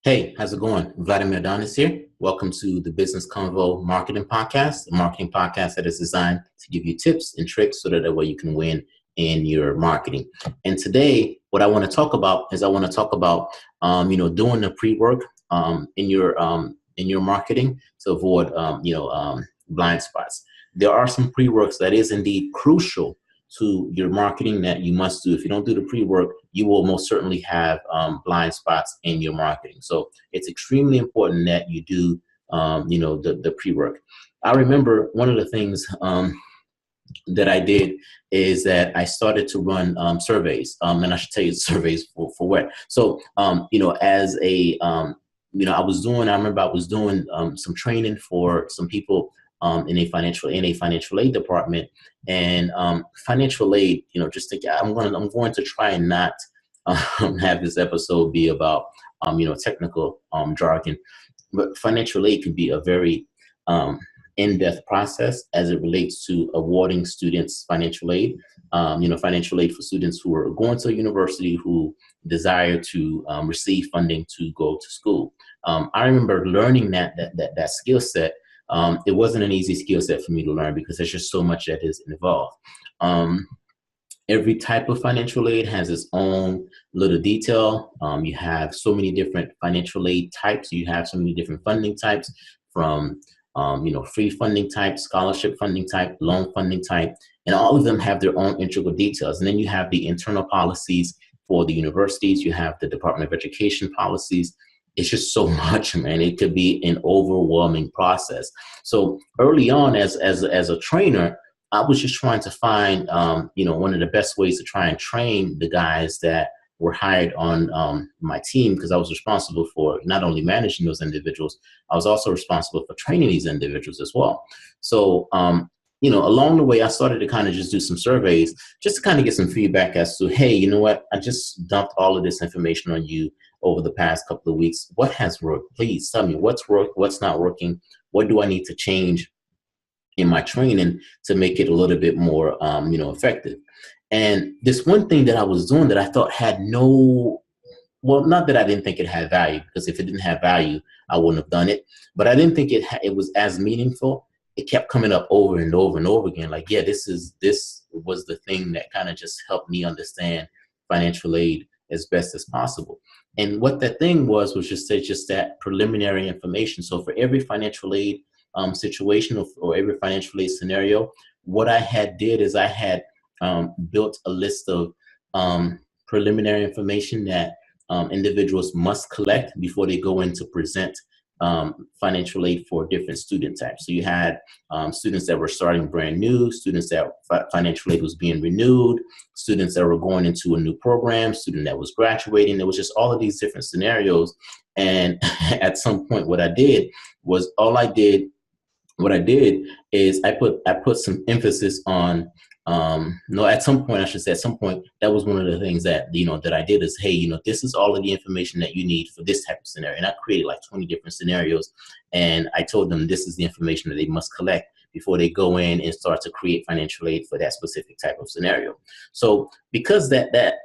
Hey, how's it going? Vladimir Adonis here. Welcome to the Business Convo Marketing Podcast, a marketing podcast that is designed to give you tips and tricks so that way you can win in your marketing. And today, what I want to talk about is doing the pre-work in your marketing to avoid blind spots. There are some pre-works that is indeed crucial to your marketing that you must do. If you don't do the pre-work, you will most certainly have blind spots in your marketing. So it's extremely important that you do, the pre-work. I remember one of the things that I did is that I started to run surveys, and I should tell you surveys for what. So, as a, I remember I was doing some training for some people in a financial aid department, and financial aid. Just think I'm going to try and not have this episode be about technical jargon, but financial aid can be a very in-depth process as it relates to awarding students financial aid. Financial aid for students who are going to a university who desire to receive funding to go to school. I remember learning that skill set. It wasn't an easy skill set for me to learn because there's just so much that is involved. Every type of financial aid has its own little detail. You have so many different financial aid types. You have so many different funding types from free funding type, scholarship funding type, loan funding type, and all of them have their own integral details. And then you have the internal policies for the universities. You have the Department of Education policies. It's just so much, man. It could be an overwhelming process. So early on, as a trainer, I was just trying to find, one of the best ways to try and train the guys that were hired on my team, because I was responsible for not only managing those individuals, I was also responsible for training these individuals as well. So, along the way, I started to kind of just do some surveys just to kind of get some feedback as to, hey, you know what? I just dumped all of this information on you over the past couple of weeks. What has worked? Please tell me what's worked, what's not working. What do I need to change in my training to make it a little bit more, effective? And this one thing that I was doing that I thought had not that I didn't think it had value, because if it didn't have value, I wouldn't have done it. But I didn't think it was as meaningful. It kept coming up over and over and over again. Like, yeah, this was the thing that kind of just helped me understand financial aid as best as possible. And what that thing was just that preliminary information. So for every financial aid situation or every financial aid scenario, what I had did is I had built a list of preliminary information that individuals must collect before they go in to present financial aid for different student types. So you had students that were starting brand new, students that financial aid was being renewed, students that were going into a new program, student that was graduating. There was just all of these different scenarios. And at some point, what I did is I put some emphasis on at some point, that was one of the things that I did is, hey, this is all of the information that you need for this type of scenario. And I created like 20 different scenarios, and I told them this is the information that they must collect before they go in and start to create financial aid for that specific type of scenario. So because that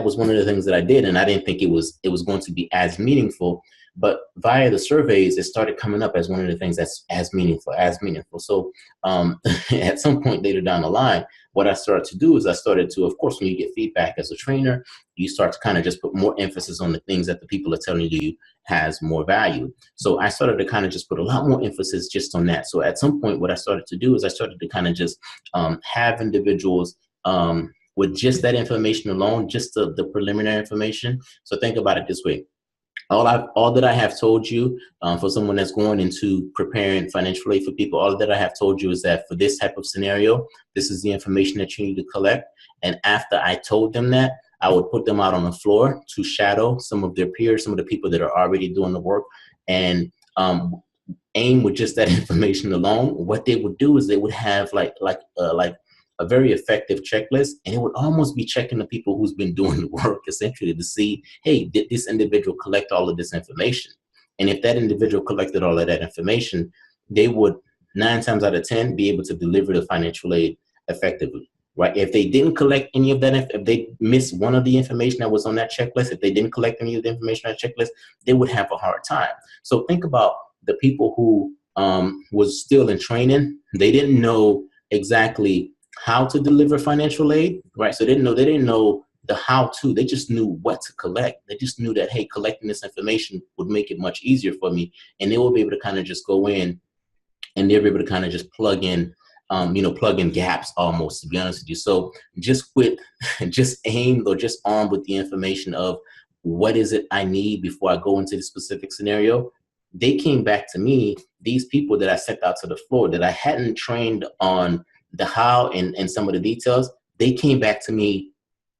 was one of the things that I did, and I didn't think it was going to be as meaningful, but via the surveys, it started coming up as one of the things that's as meaningful. So at some point later down the line, what I started to do is of course, when you get feedback as a trainer, you start to kind of just put more emphasis on the things that the people are telling you has more value. So I started to kind of just put a lot more emphasis just on that. So at some point, what I started to do is I started to kind of just have individuals with just that information alone, just the preliminary information. So think about it this way. All that I have told you for someone that's going into preparing financial aid for people, all that I have told you is that for this type of scenario, this is the information that you need to collect. And after I told them that, I would put them out on the floor to shadow some of their peers, some of the people that are already doing the work, and aim with just that information alone. What they would do is they would have like a very effective checklist, and it would almost be checking the people who's been doing the work essentially to see, hey, did this individual collect all of this information? And if that individual collected all of that information, they would 9 times out of 10 be able to deliver the financial aid effectively. right? If they didn't collect any of that, if they missed one of the information that was on that checklist, if they didn't collect any of the information on that checklist, they would have a hard time. So think about the people who was still in training. They didn't know exactly how to deliver financial aid, right? So they didn't know the how to. They just knew what to collect. They just knew that, hey, collecting this information would make it much easier for me, and they will be able to kind of just go in and they'll be able to kind of just plug in, plug in gaps almost, to be honest with you. So just with, just aimed or just armed with the information of what is it I need before I go into the specific scenario, they came back to me, these people that I sent out to the floor that I hadn't trained on the how and some of the details, they came back to me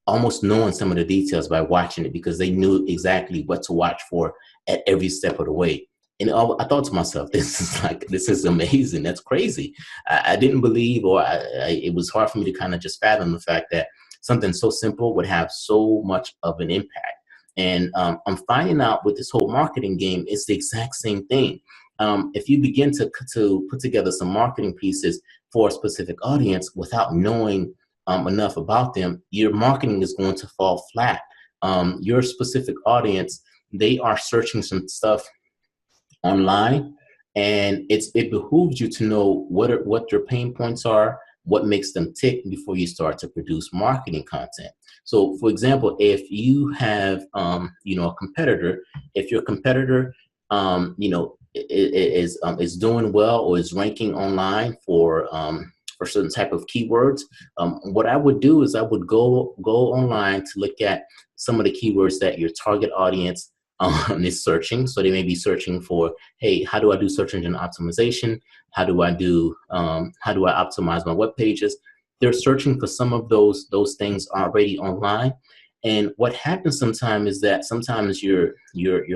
almost knowing some of the details by watching it because they knew exactly what to watch for at every step of the way. And I thought to myself, this is amazing. That's crazy. I didn't believe, or it was hard for me to kind of just fathom the fact that something so simple would have so much of an impact. And I'm finding out with this whole marketing game, it's the exact same thing. If you begin to put together some marketing pieces for a specific audience without knowing enough about them, your marketing is going to fall flat. Your specific audience, they are searching some stuff online, and it behooves you to know what their pain points are, what makes them tick before you start to produce marketing content. So, for example, if you have a competitor, if your competitor is doing well or is ranking online for certain type of keywords, what I would do is I would go online to look at some of the keywords that your target audience is searching. So they may be searching for, hey, how do I do search engine optimization? How do I optimize my web pages? They're searching for some of those things already online. And what happens sometimes is that sometimes your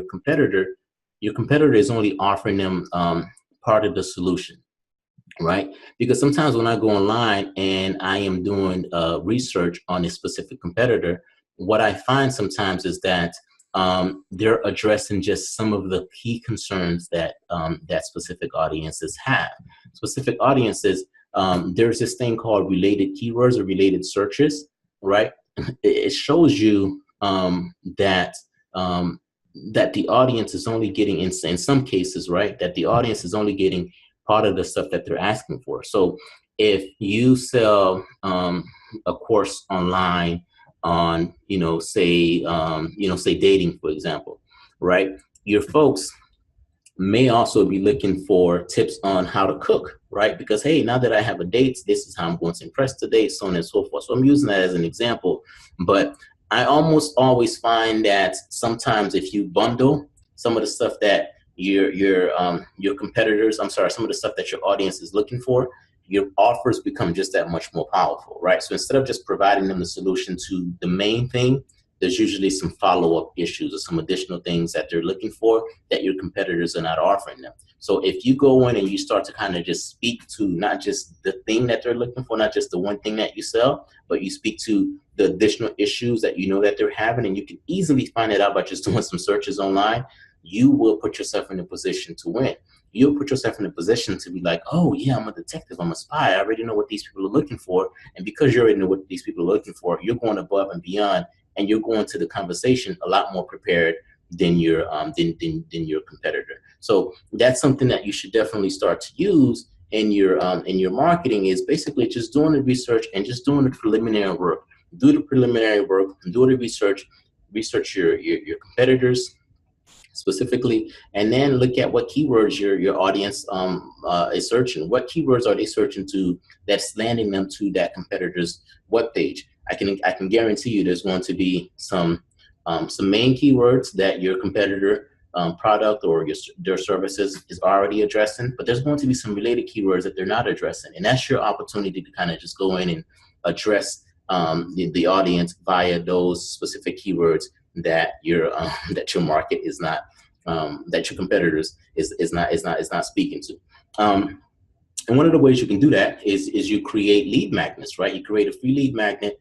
competitor is only offering them part of the solution, right? Because sometimes when I go online and I am doing research on a specific competitor, what I find sometimes is that they're addressing just some of the key concerns that that specific audiences have. Specific audiences, there's this thing called related keywords or related searches, right? It shows you that the audience is only getting, in some cases, right, that the audience is only getting part of the stuff that they're asking for. So if you sell a course online on, say dating, for example, right? Your folks may also be looking for tips on how to cook, right? Because, hey, now that I have a date, this is how I'm going to impress the date, so on and so forth. So I'm using that as an example, but I almost always find that sometimes if you bundle some of the stuff that your competitors, some of the stuff that your audience is looking for, your offers become just that much more powerful, right? So instead of just providing them the solution to the main thing, there's usually some follow-up issues or some additional things that they're looking for that your competitors are not offering them. So if you go in and you start to kind of just speak to not just the thing that they're looking for, not just the one thing that you sell, but you speak to the additional issues that you know that they're having, and you can easily find it out by just doing some searches online, you will put yourself in a position to win. You'll put yourself in a position to be like, oh yeah, I'm a detective, I'm a spy, I already know what these people are looking for. And because you already know what these people are looking for, you're going above and beyond, and you're going to the conversation a lot more prepared than your competitor. So that's something that you should definitely start to use in your marketing, is basically just doing the research and just doing the preliminary work. Do the preliminary work, do the research your competitors specifically, and then look at what keywords your audience is searching. What keywords are they searching to that's landing them to that competitor's webpage? I can guarantee you there's going to be some main keywords that your competitor product or their services is already addressing, but there's going to be some related keywords that they're not addressing, and that's your opportunity to kind of just go in and address the audience via those specific keywords that that your market is not, that your competitors is not speaking to. And one of the ways you can do that is you create lead magnets, right? You create a free lead magnet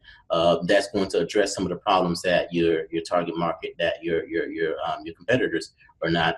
that's going to address some of the problems that your target market, that your competitors are not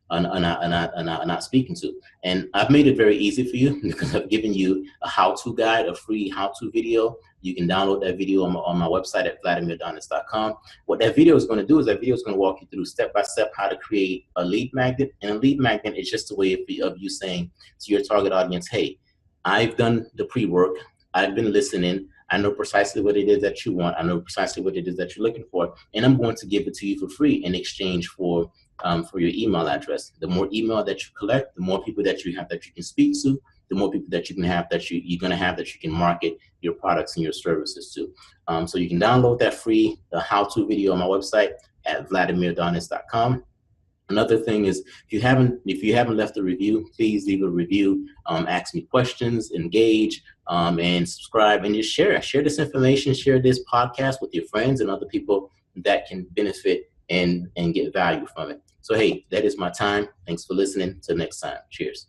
are not speaking to. And I've made it very easy for you because I've given you a how-to guide, a free how-to video. You can download that video on my website at vladimirdonis.com. What that video is going to do is that video is going to walk you through step-by-step how to create a lead magnet. And a lead magnet is just a way of you saying to your target audience, hey, I've done the pre-work. I've been listening. I know precisely what it is that you want. I know precisely what it is that you're looking for. And I'm going to give it to you for free in exchange for your email address. The more email that you collect, the more people that you have that you can speak to, the more people that you can have that you're going to have that you can market your products and your services to. So you can download that free how-to video on my website at vladimirdonis.com. Another thing is, if you haven't left a review, please leave a review. Ask me questions, engage, and subscribe, and just share this information, share this podcast with your friends and other people that can benefit and get value from it. So hey, that is my time. Thanks for listening. Till next time. Cheers.